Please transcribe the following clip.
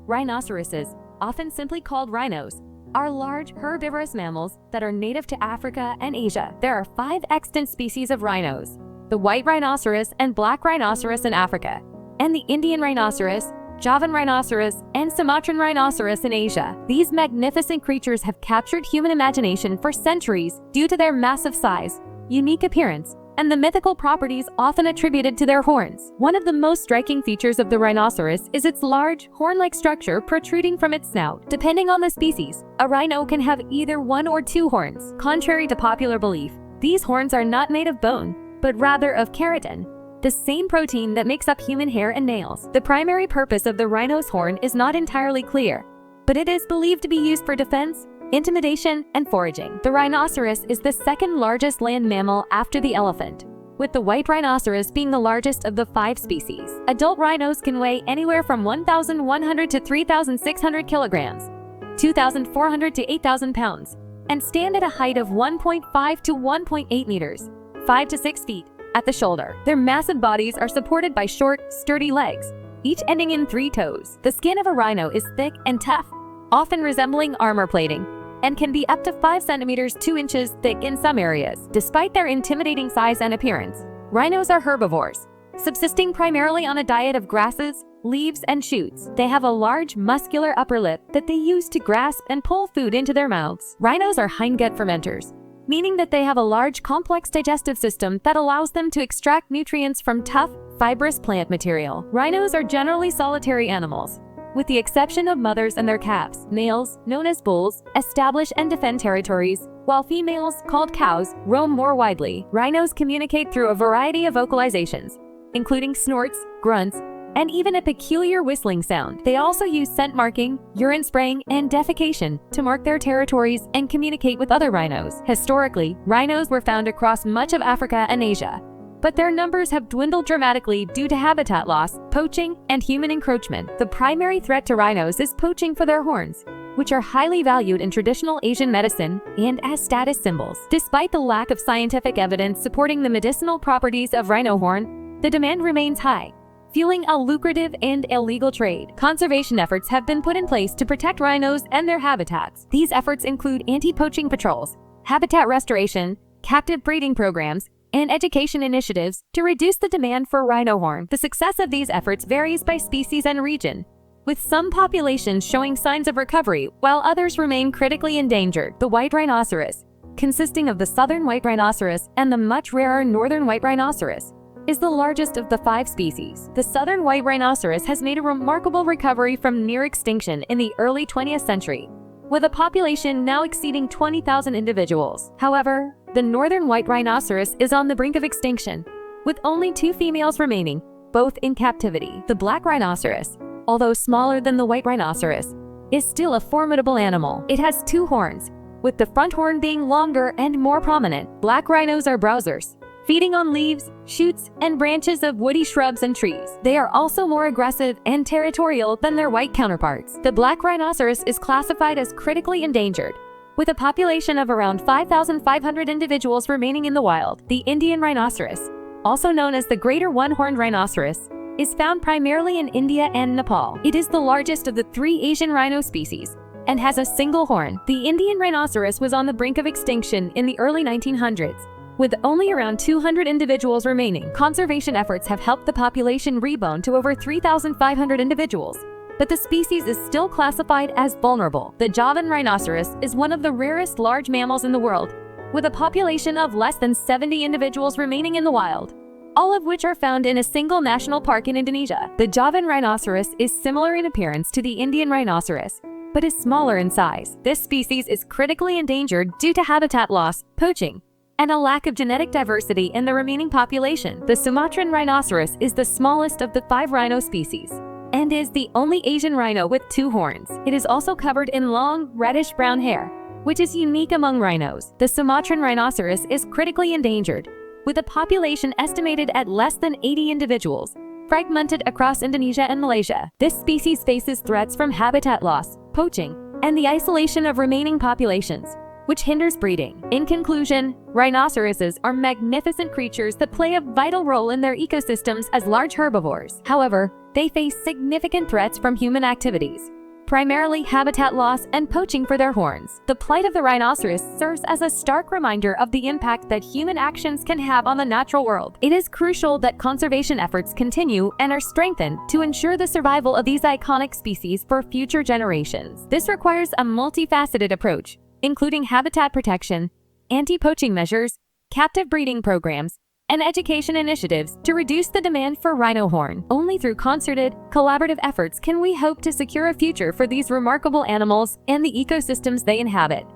Rhinoceroses, often simply called rhinos, are large herbivorous mammals that are native to Africa and Asia. There are 5 extant species of rhinos: the white rhinoceros and black rhinoceros in Africa, and the Indian rhinoceros, Javan Rhinoceros, and Sumatran Rhinoceros in Asia. These magnificent creatures have captured human imagination for centuries due to their massive size, unique appearance, and the mythical properties often attributed to their horns. One of the most striking features of the rhinoceros is its large, horn-like structure protruding from its snout. Depending on the species, a rhino can have either 1 or 2 horns. Contrary to popular belief, these horns are not made of bone, but rather of keratin, the same protein that makes up human hair and nails. The primary purpose of the rhino's horn is not entirely clear, but it is believed to be used for defense, intimidation, and foraging. The rhinoceros is the second largest land mammal after the elephant, with the white rhinoceros being the largest of the 5 species. Adult rhinos can weigh anywhere from 1,100 to 3,600 kilograms, 2,400 to 8,000 pounds, and stand at a height of 1.5 to 1.8 meters, 5 to 6 feet, at the shoulder. Their massive bodies are supported by short, sturdy legs, each ending in 3 toes. The skin of a rhino is thick and tough, often resembling armor plating, and can be up to 5 centimeters 2 inches thick in some areas. Despite their intimidating size and appearance, rhinos are herbivores, subsisting primarily on a diet of grasses, leaves, and shoots. They have a large, muscular upper lip that they use to grasp and pull food into their mouths. Rhinos are hindgut fermenters, meaning that they have a large, complex digestive system that allows them to extract nutrients from tough, fibrous plant material. Rhinos are generally solitary animals, with the exception of mothers and their calves. Males, known as bulls, establish and defend territories, while females, called cows, roam more widely. Rhinos communicate through a variety of vocalizations, including snorts, grunts, and even a peculiar whistling sound. They also use scent marking, urine spraying, and defecation to mark their territories and communicate with other rhinos. Historically, rhinos were found across much of Africa and Asia, but their numbers have dwindled dramatically due to habitat loss, poaching, and human encroachment. The primary threat to rhinos is poaching for their horns, which are highly valued in traditional Asian medicine and as status symbols. Despite the lack of scientific evidence supporting the medicinal properties of rhino horn, the demand remains high, fueling a lucrative and illegal trade. Conservation efforts have been put in place to protect rhinos and their habitats. These efforts include anti-poaching patrols, habitat restoration, captive breeding programs, and education initiatives to reduce the demand for rhino horn. The success of these efforts varies by species and region, with some populations showing signs of recovery while others remain critically endangered. The white rhinoceros, consisting of the southern white rhinoceros and the much rarer northern white rhinoceros, is the largest of the 5 species. The southern white rhinoceros has made a remarkable recovery from near extinction in the early 20th century, with a population now exceeding 20,000 individuals. However, the northern white rhinoceros is on the brink of extinction, with only 2 females remaining, both in captivity. The black rhinoceros, although smaller than the white rhinoceros, is still a formidable animal. It has 2 horns, with the front horn being longer and more prominent. Black rhinos are browsers, feeding on leaves, shoots, and branches of woody shrubs and trees. They are also more aggressive and territorial than their white counterparts. The black rhinoceros is classified as critically endangered, with a population of around 5,500 individuals remaining in the wild. The Indian rhinoceros, also known as the greater one-horned rhinoceros, is found primarily in India and Nepal. It is the largest of the 3 Asian rhino species and has a single horn. The Indian rhinoceros was on the brink of extinction in the early 1900s, with only around 200 individuals remaining. Conservation efforts have helped the population rebound to over 3,500 individuals, but the species is still classified as vulnerable. The Javan Rhinoceros is one of the rarest large mammals in the world, with a population of less than 70 individuals remaining in the wild, all of which are found in a single national park in Indonesia. The Javan Rhinoceros is similar in appearance to the Indian Rhinoceros, but is smaller in size. This species is critically endangered due to habitat loss, poaching, and a lack of genetic diversity in the remaining population. The Sumatran Rhinoceros is the smallest of the 5 rhino species, and is the only Asian rhino with 2 horns. It is also covered in long, reddish-brown hair, which is unique among rhinos. The Sumatran rhinoceros is critically endangered, with a population estimated at less than 80 individuals, fragmented across Indonesia and Malaysia. This species faces threats from habitat loss, poaching, and the isolation of remaining populations, which hinders breeding. In conclusion, rhinoceroses are magnificent creatures that play a vital role in their ecosystems as large herbivores. However, they face significant threats from human activities, primarily habitat loss and poaching for their horns. The plight of the rhinoceros serves as a stark reminder of the impact that human actions can have on the natural world. It is crucial that conservation efforts continue and are strengthened to ensure the survival of these iconic species for future generations. This requires a multifaceted approach, including habitat protection, anti-poaching measures, captive breeding programs, and education initiatives to reduce the demand for rhino horn. Only through concerted, collaborative efforts can we hope to secure a future for these remarkable animals and the ecosystems they inhabit.